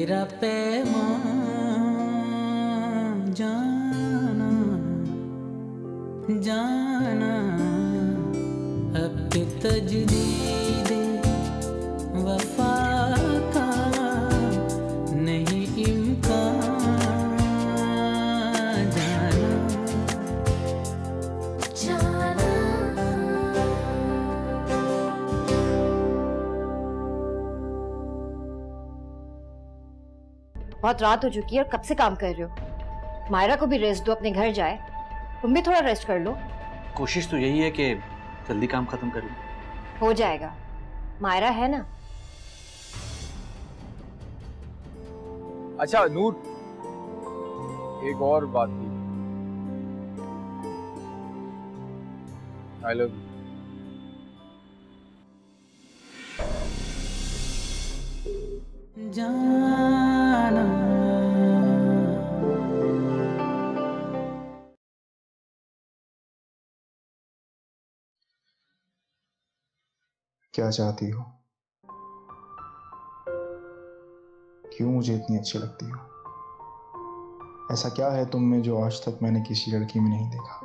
तेरा पैमान जाना जाना अब के तजदीद वफा का नहीं इम्कान जाना जाना। बहुत रात हो चुकी है और कब से काम कर रहे हो। मायरा को भी रेस्ट दो, अपने घर जाए, तुम भी थोड़ा रेस्ट कर लो। कोशिश तो यही है कि जल्दी काम खत्म करें। हो जाएगा, मायरा है ना। अच्छा नूर, एक और बात थी। I love you. जाना क्या चाहती हो? क्यों मुझे इतनी अच्छी लगती हो? ऐसा क्या है तुम में जो आज तक मैंने किसी लड़की में नहीं देखा?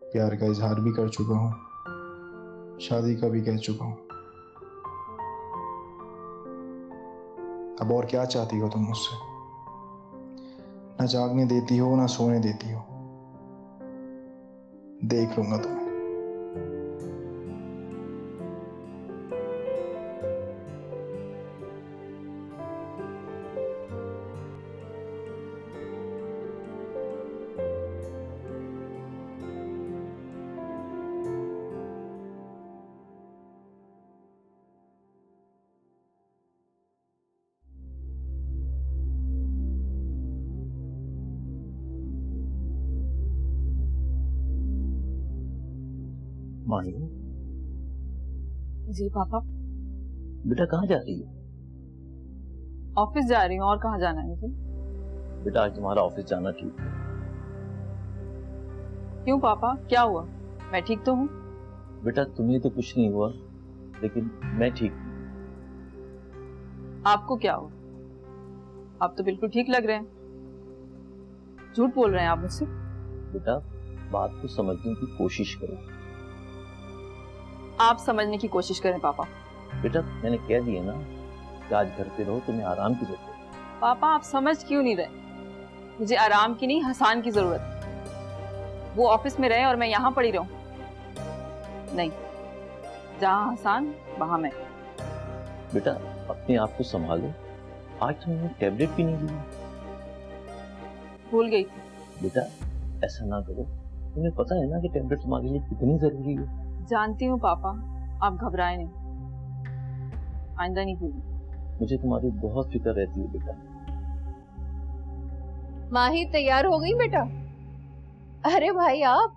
प्यार का इजहार भी कर चुका हूं, शादी का भी कह चुका हूं। अब और क्या चाहती हो तुम मुझसे? ना जागने देती हो ना सोने देती हो। देख लूंगा तुम्हें। माही, जी पापा। बेटा कहाँ जा रही हो? ऑफिस जा रही हूँ, और कहाँ जाना है मुझे? बेटा आज तुम्हारा ऑफिस जाना ठीक है। क्यों पापा, क्या हुआ? मैं ठीक तो हूँ। बेटा तुम्हें तो कुछ नहीं हुआ, लेकिन मैं ठीक हूँ। आपको क्या हुआ? आप तो बिल्कुल ठीक लग रहे हैं। झूठ बोल रहे हैं आप मुझसे। बेटा बात को समझने की कोशिश करो। आप समझने की कोशिश करें पापा। बेटा मैंने कह दिया ना कि आज घर पे रहो, तुम्हें आराम की जरूरत है। पापा आप समझ क्यों नहीं रहे? मुझे आराम की नहीं, हसान की जरूरत है। वो ऑफिस में रहे और मैं यहाँ पड़ी रहूं? नहीं, जहाँ हसान वहां मैं। बेटा अपने आप को संभालो। आज तुमने टैबलेट भी नहीं ली। भूल गई। बेटा ऐसा ना करो, तुम्हें पता है ना कि टैबलेट तुम्हारे लिए कितनी जरूरी है। जानती हूँ पापा, आप घबराए नहीं। आइंदा नहीं भूलूंगी। मुझे तुम्हारी बहुत फिक्र रहती है बेटा। माही तैयार हो गई बेटा? अरे भाई आप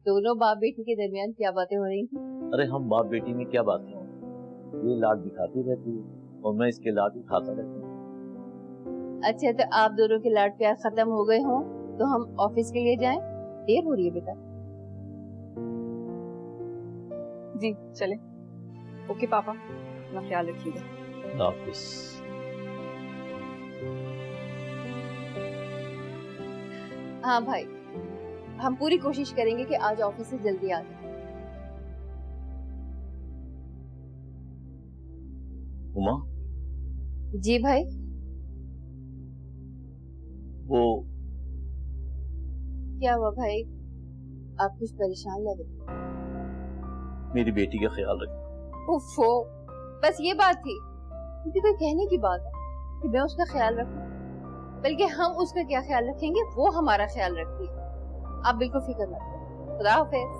दोनों बाप बेटी के दरमियान क्या बातें हो रही थी? अरे हम बाप बेटी में क्या बातें हो, ये लाड दिखाती रहती है और मैं इसके लाड उठाता रहता हूँ। अच्छा तो आप दोनों के लाड प्यार खत्म हो गए हो तो हम ऑफिस के लिए जाएं? देर हो रही है बेटा। जी चले। ओके पापा, अपना ख्याल रखिएगा। ऑफिस। हाँ भाई, हम पूरी कोशिश करेंगे कि आज ऑफिस से जल्दी आ जाए। उमा, जी भाई। वो क्या हुआ भाई, आप कुछ परेशान लग रहे? मेरी बेटी का ख्याल रखना। उफ़ो, बस ये बात थी? क्योंकि कोई कहने की बात है कि मैं उसका ख्याल रखूं, बल्कि हम उसका क्या ख्याल रखेंगे वो हमारा ख्याल रखती है। आप बिल्कुल फिक्र मत करो। खुदा हाफिज।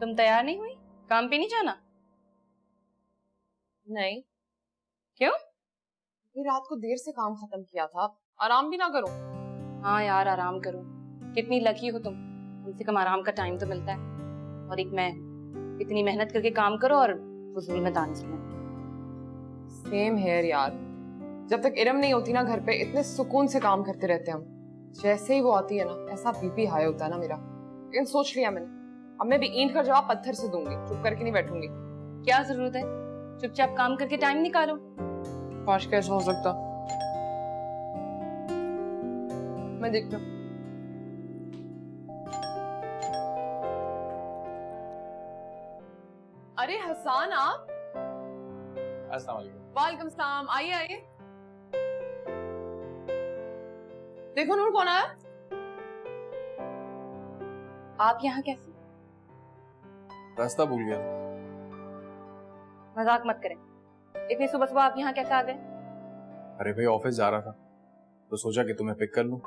तुम तैयार नहीं हुई? काम पे नहीं जाना? नहीं। क्यों? ये रात को देर से काम खत्म किया था, आराम भी ना करो? हाँ यार आराम करो। कितनी लकी हो तुम, कम से कम आराम का टाइम तो मिलता है। और एक मैं, इतनी मेहनत करके काम करो और फजूल में ताने सुनो। सेम हेयर यार। जब तक इरम नहीं होती ना घर पे, इतने सुकून से काम करते रहते हैं हम। जैसे ही वो आती है ना, ऐसा बीपी हाई होता है ना मेरा। लेकिन सोच लिया मैंने, अब मैं भी ईंट का जवाब पत्थर से दूंगी, चुप करके नहीं बैठूंगी। क्या जरूरत है, चुपचाप काम करके टाइम निकालो। काश कैसा हो सकता। मैं देखती हूँ। अरे हसान, आप? अस्सलाम वालेकुम। वालेकुम सलाम। आइए आइए। देखो नूर कौन आया। आप यहाँ कैसे? रास्ता भूल गया। मजाक मत करें, इतनी सुबह सुबह आप यहाँ कैसे आ गए? अरे भाई ऑफिस जा रहा था तो सोचा कि तुम्हें पिक कर लूं।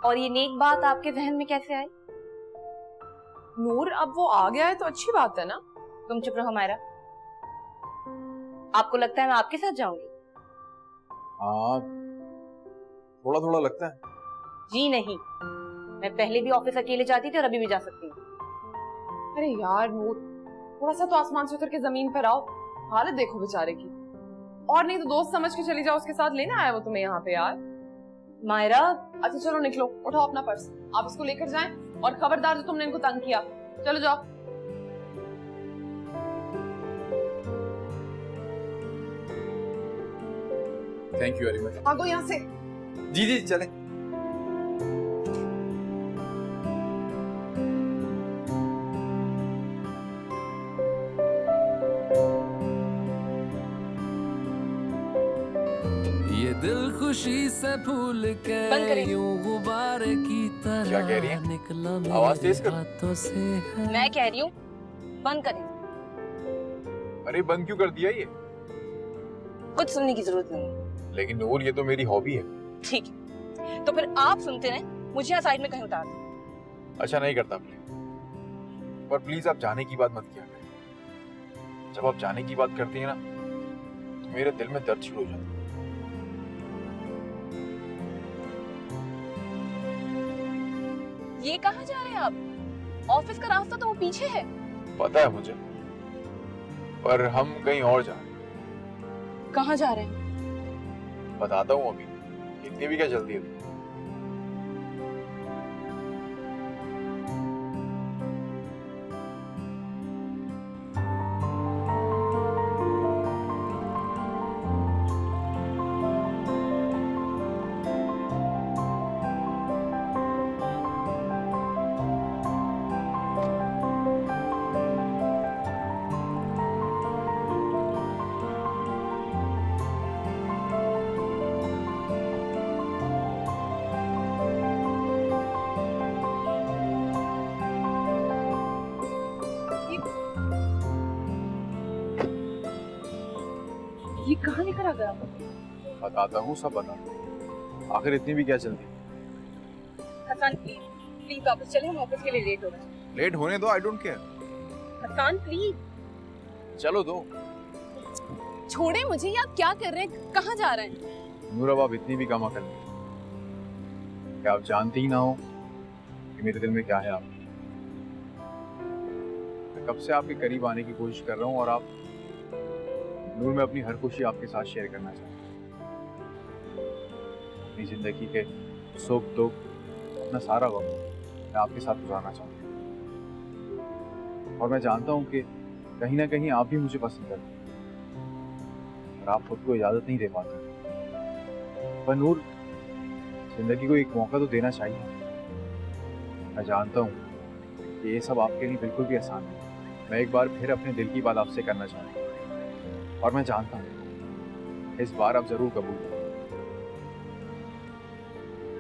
और ये नेक बात आपके जहन में कैसे आई? नूर अब वो आ गया है तो अच्छी बात है ना। तुम चुप रहो मायरा। आपको लगता है मैं आपके साथ जाऊंगी? हाँ, थोड़ा थोड़ा लगता है। जी नहीं, मैं पहले भी ऑफिस अकेले जाती थी और अभी भी जा सकती हूँ। अरे यार नूर, थोड़ा सा तो आसमान से उतर के जमीन पर आओ। हालत देखो बेचारे की। और नहीं तो दोस्त समझ के चली जाओ उसके साथ। लेना आया वो तुम्हें यहाँ पे यार। मायरा, अच्छा चलो निकलो, उठाओ अपना पर्स, आप इसको लेकर जाएं। और खबरदार जो तुमने इनको तंग किया, चलो जाओ। Thank you very much. भागो यहाँ से। जी जी चलें। ये दिल खुशी से फूल बंद करें। के यूं गुब्बार की तरह क्या कह रही है? निकला आवाज तेज मेरे कर। हाथों से है। मैं कह रही हूँ बंद करें। अरे बंद क्यों कर दिया ये? कुछ सुनने की जरूरत नहीं है। लेकिन नूर ये तो मेरी हॉबी है। ठीक है, तो फिर आप सुनते रहे, मुझे यहाँ साइड में कहीं उतार दो। अच्छा नहीं करता प्लीज, पर प्लीज आप जाने की बात मत किया करें। जब आप जाने की बात करती है ना तो मेरे दिल में दर्द शुरू हो जाता है। ये कहाँ जा रहे हैं आप? ऑफिस का रास्ता तो वो पीछे है। पता है मुझे, पर हम कहीं और जा रहे हैं। कहाँ जा रहे हैं? बताता हूँ अभी, इतनी भी क्या जल्दी है? ये कहाँ लेकर आ गया? बताता हूँ, सब बताता हूँ। आखिर इतनी भी क्या जल्दी? हसन प्लीज, प्लीज वापस चले, हम ऑफिस के लिए लेट हो रहे हैं। लेट होने दो, I don't care. Hasan please. चलो दो। छोड़े मुझे, ये आप क्या कर रहे हैं? कहाँ जा रहे हैं? नूर अब आप इतनी भी कम अकल नहीं। क्या आप जानती ही ना हो कि मेरे दिल में क्या है? आप, मैं कब से आपके करीब आने की कोशिश कर रहा हूँ और आप नूर, मैं अपनी हर खुशी आपके साथ शेयर करना चाहता हूँ। अपनी जिंदगी के सुख दुख, अपना सारा वक्त मैं आपके साथ गुजारना चाहता हूँ। और मैं जानता हूँ कि कहीं ना कहीं आप भी मुझे पसंद करते हैं और आप खुद को इजाजत नहीं दे पाते। पर नूर, जिंदगी को एक मौका तो देना चाहिए। मैं जानता हूँ कि ये सब आपके लिए बिल्कुल भी आसान नहीं। मैं एक बार फिर अपने दिल की बात आपसे करना चाहता हूँ और मैं जानता हूँ इस बार आप जरूर कबूल करें।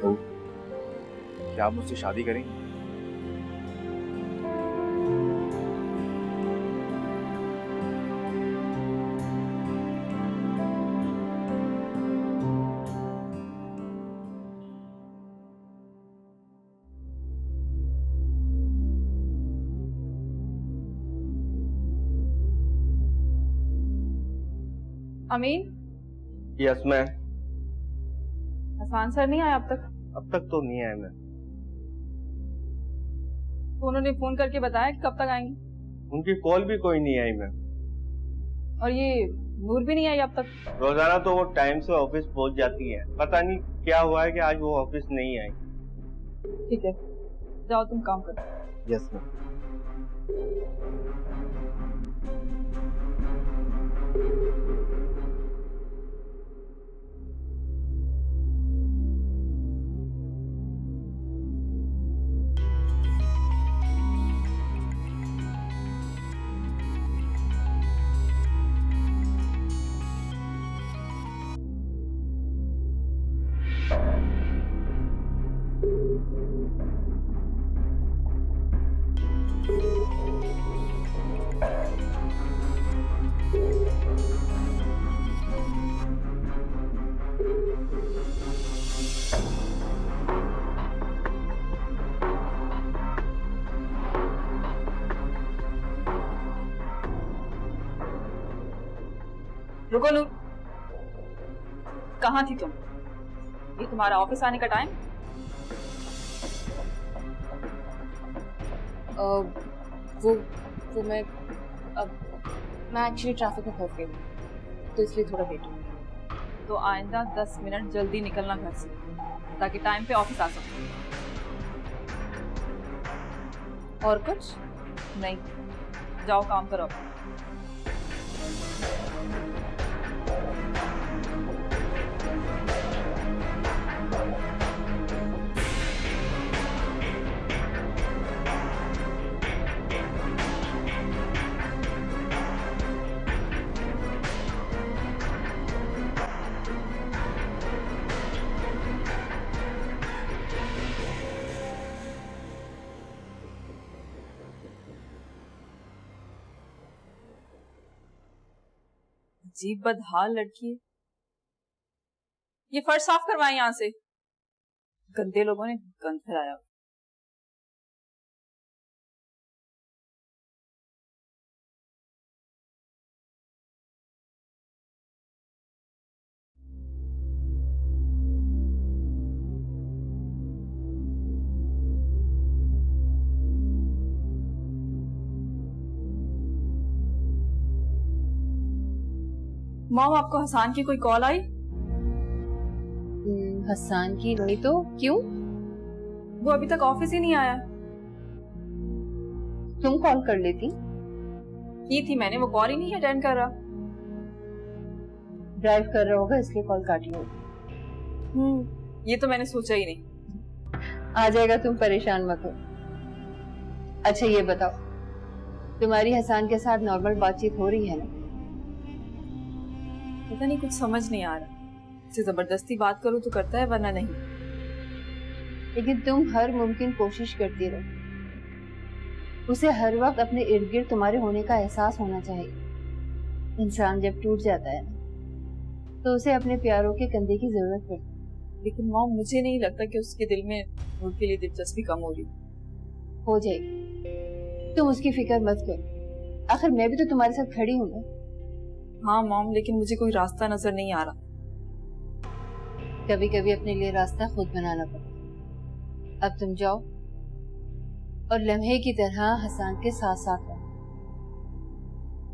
तो क्या आप मुझसे शादी करेंगे? अमीन, यस मैं। हसान सर नहीं आया अब तक? अब तक तो नहीं आया मैं। तो उन्होंने फोन करके बताया कि कब तक आएंगे? उनकी कॉल भी कोई नहीं आई मैं। और ये नूर भी नहीं आई अब तक। रोजाना तो वो टाइम से ऑफिस पहुंच जाती है, पता नहीं क्या हुआ है कि आज वो ऑफिस नहीं आई। ठीक है, जाओ तुम काम करो। Yes ma'am. रुको नूर, कहाँ थी तुम? ये तुम्हारा ऑफिस आने का टाइम? वो मैं एक्चुअली ट्रैफिक में फंस गई हूँ, तो इसलिए थोड़ा लेट हो गया। तो आइंदा 10 मिनट जल्दी निकलना घर से, ताकि टाइम पे ऑफिस आ सको। और कुछ नहीं, जाओ काम करो। अजीब बदहाल लड़की है। ये फर्श साफ करवाएं यहाँ से, गंदे लोगों ने गंद फैलाया। मॉम, आपको हसान की कोई कॉल आई? हसन की नहीं तो क्यों? वो अभी तक ऑफिस ही नहीं आया। तुम कॉल कर लेती। की थी मैंने, वो कॉल ही नहीं अटेंड कर रहा। ड्राइव कर रहा होगा इसलिए कॉल काटी होगी। ये तो मैंने सोचा ही नहीं। आ जाएगा, तुम परेशान मत हो। अच्छा ये बताओ, तुम्हारी हसन के साथ नॉर्मल बातचीत हो रही है ना? पता नहीं, कुछ समझ नहीं आ रहा। इसे जबरदस्ती बात करूं तो करता है, वरना नहीं। लेकिन तुम हर मुमकिन कोशिश करती रहो। उसे हर वक्त अपने इर्द गिर्द तुम्हारे होने का एहसास होना चाहिए। इंसान जब टूट जाता है ना, तो उसे अपने प्यारों के कंधे की जरूरत पड़ती है। लेकिन मॉम, मुझे नहीं लगता कि उसके दिल में नूर के लिए दिलचस्पी कम हो रही। हो जाएगी, तुम उसकी फिक्र मत करो। आखिर मैं भी तो तुम्हारे साथ खड़ी हूँ ना। हाँ मॉम, लेकिन मुझे कोई रास्ता नजर नहीं आ रहा। कभी कभी अपने लिए रास्ता खुद बनाना पड़ता है। अब तुम जाओ और लम्हे की तरह हसन के साथ साथ रहो,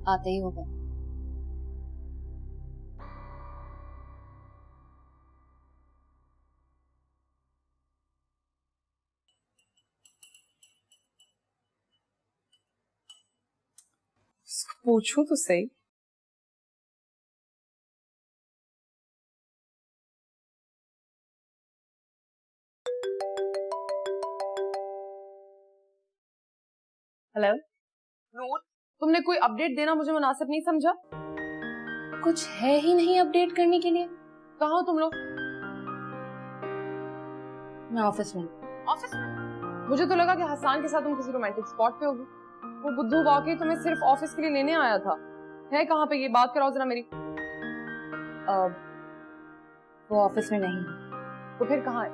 आता ही होगा। पूछूं तो सही। हेलो नूर, तुमने कोई अपडेट देना मुझे मुनासिब नहीं समझा? कुछ है ही नहीं अपडेट करने के लिए। कहाँ हो तुम लोग? मैं ऑफिस में। ऑफिस में? मुझे तो लगा कि हसन के साथ तुम किसी रोमांटिक स्पॉट पे होगी। वो बुद्धू वाकई तुम्हें सिर्फ ऑफिस के लिए लेने आया था। है कहाँ पे? ये बात कराओ जरा मेरी। वो ऑफिस में नहीं है। तो फिर कहाँ है?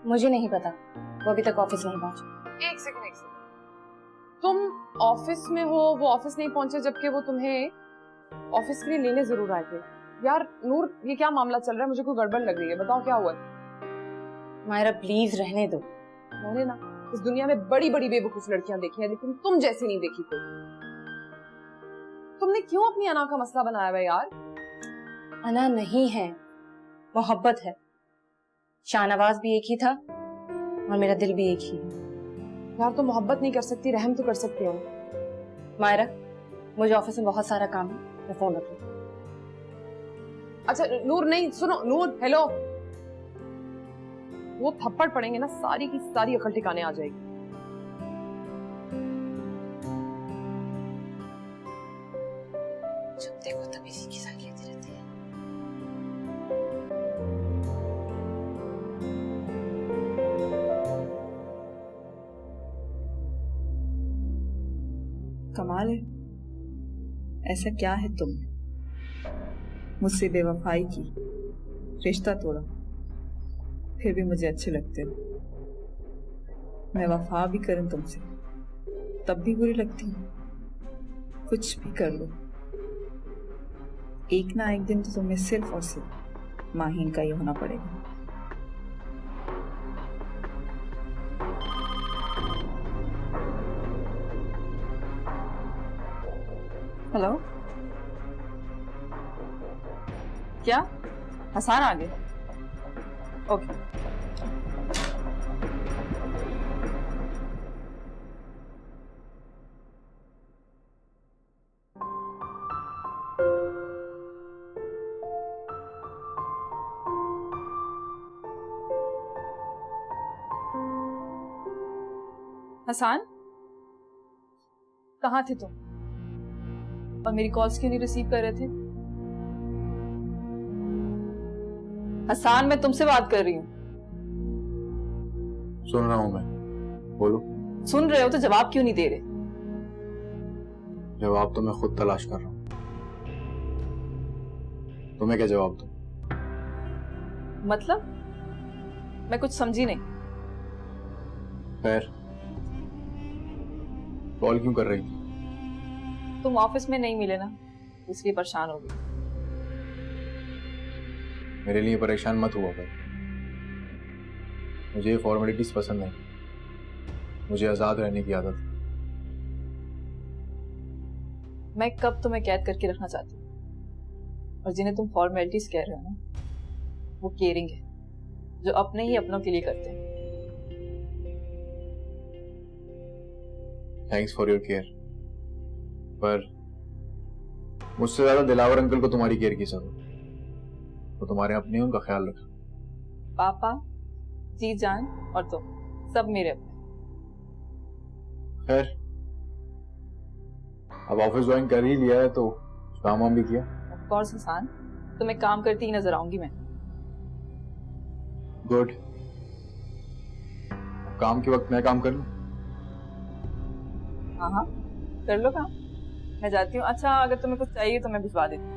मुझे नहीं पता, वो अभी तक ऑफिस नहीं पहुंचा। एक सेकंड। तुम ऑफिस में हो, वो ऑफिस नहीं पहुंचे, जबकि वो तुम्हें ऑफिस के लिए लेने जरूर आए थे। यार नूर, ये क्या मामला चल रहा है? मुझे कोई गड़बड़ लग रही है, बताओ क्या हुआ है? मायरा प्लीज रहने दो। मैंने ना इस दुनिया में बड़ी बड़ी बेवकूफ लड़कियां देखी हैं, लेकिन तुम जैसी नहीं देखी कोई। तुमने क्यों अपनी अना का मसला बनाया हुआ है यार? अना नहीं है, मोहब्बत है। शाहनवाज भी एक ही था और मेरा दिल भी एक ही है। यार तुम मोहब्बत नहीं कर सकती, रहम तो कर सकती हो। मायरा, मुझे ऑफिस में बहुत सारा काम है, मैं फोन रख लूं। अच्छा नूर, नहीं सुनो नूर, हेलो। वो थप्पड़ पड़ेंगे ना, सारी की सारी अकल ठिकाने आ जाएगी। जब देखो तब इसी की साथ लेती रहती है। कमाल है, ऐसा क्या है तुम मुझसे बेवफाई की, रिश्ता तोड़ा, फिर भी मुझे अच्छे लगते हो। मैं वफा भी करूं तुमसे तब भी बुरी लगती हूँ। कुछ भी कर लो, एक ना एक दिन तो तुम्हें सिर्फ और सिर्फ माहीन का ही होना पड़ेगा। हेलो, क्या हसान आ गए? ओके। हसान, कहाँ थे तुम? और मेरी कॉल्स क्यों नहीं रिसीव कर रहे थे? हसान, मैं तुमसे बात कर रही हूँ। सुन रहा हूं मैं, बोलो। सुन रहे हो तो जवाब क्यों नहीं दे रहे? जवाब तो मैं खुद तलाश कर रहा हूं, तुम्हें क्या जवाब दूं? मतलब मैं कुछ समझी नहीं। खैर, कॉल क्यों कर रही थी? तुम ऑफिस में नहीं मिले ना, इसलिए परेशान हो गई। मेरे लिए परेशान मत हुआ कर, मुझे ये फॉर्मेलिटीज पसंद नहीं, मुझे आजाद रहने की आदत है। मैं कब तुम्हें कैद करके रखना चाहती हूँ, और जिन्हें तुम फॉर्मेलिटीज कह रहे हो ना, वो केयरिंग है, जो अपने ही अपनों के लिए करते हैं। थैंक्स फॉर योर केयर, पर मुझसे ज्यादा दिलावर अंकल को तुम्हारी केयर की जरूरत है, तो तुम्हारे अपने उनका ख्याल रखना। पापा, जी जान और तुम सब मेरे अपने। खैर, अब ऑफिस ज्वाइन कर ही लिया है तो काम वाम भी किया। ऑफ कोर्स हसान, तुम्हें काम करती ही नजर आऊंगी मैं। गुड, काम के वक्त मैं काम कर लूं? हाँ हाँ, कर लो काम, मैं जाती हूँ। अच्छा, अगर तुम्हें कुछ चाहिए तो मैं भिजवा देती हूँ।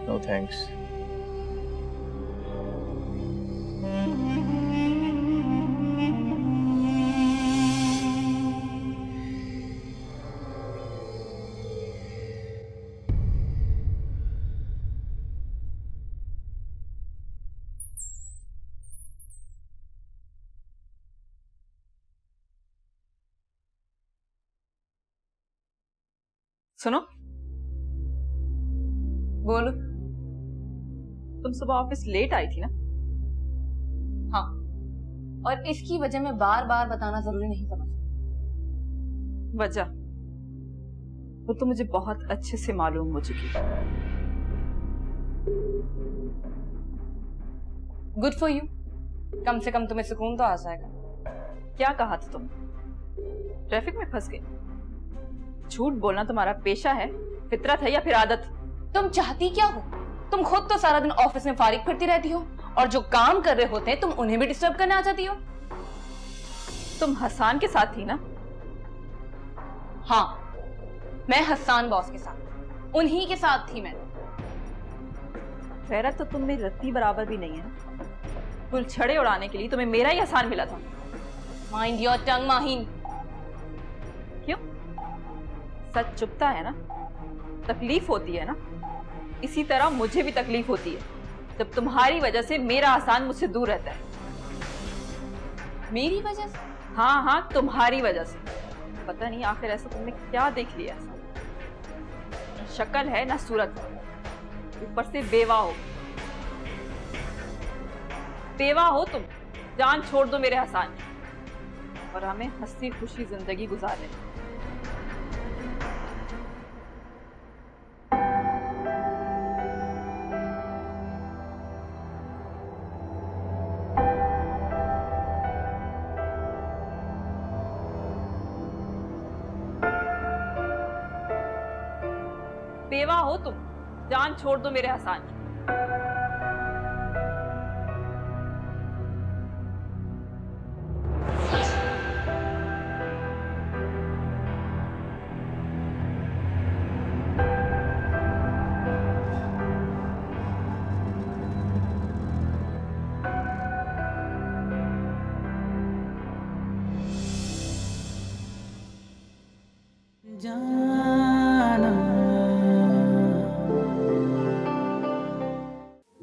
No thanks. सुनो, बोलो। तुम सुबह ऑफिस लेट आई थी ना? हाँ, और इसकी वजह मैं बार बार बताना जरूरी नहीं समझ। वजह वो तो मुझे बहुत अच्छे से मालूम हो चुकी है। गुड फॉर यू, कम से कम तुम्हें सुकून तो आ जाएगा। क्या कहा था तुम? ट्रैफिक में फंस गए? झूठ बोलना तुम्हारा पेशा है, फितरत है या फिर आदत? तुम चाहती क्या हो? तुम खुद तो सारा दिन ऑफिस में फारिग फिरती रहती हो, और जो काम कर रहे होते हैं तुम उन्हें भी डिस्टर्ब करने आ जाती हो। तुम हसान के साथ थी ना? हाँ, मैं हसान बॉस के साथ, उन्हीं के साथ थी मैं। गैरत तो तुम में रत्ती बराबर भी नहीं है ना। कुल छड़े उड़ाने के लिए तुम्हें मेरा ही हसान मिला था। Mind your tongue Maheen. क्यों? सच चुपता है ना, तकलीफ होती है ना। इसी तरह मुझे भी तकलीफ होती है जब तुम्हारी वजह से मेरा हसान मुझसे दूर रहता है। मेरी वजह से? हाँ हाँ, तुम्हारी वजह से। पता नहीं आखिर ऐसा तुमने क्या देख लिया। शक्ल है ना सूरत है, ऊपर से बेवा हो। बेवा हो तुम, जान छोड़ दो मेरे हसान और हमें हंसी खुशी जिंदगी गुजारे। बेवा हो तुम, जान छोड़ दो मेरे हसान।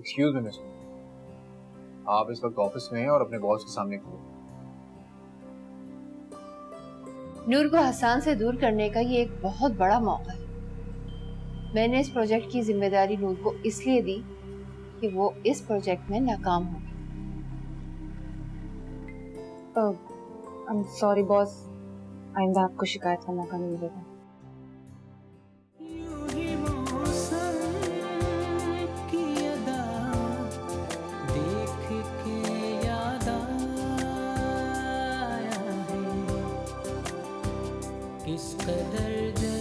एक्सक्यूज मी मिस्टर, आप इस वक्त ऑफिस में हैं और अपने बॉस के सामने खड़े हैं। नूर को हसान से दूर करने का ये एक बहुत बड़ा मौका है। मैंने इस प्रोजेक्ट की जिम्मेदारी नूर को इसलिए दी कि वो इस प्रोजेक्ट में नाकाम हो। आई एम सॉरी बॉस, आइंदा आपको शिकायत का मौका नहीं मिलेगा। किस कदर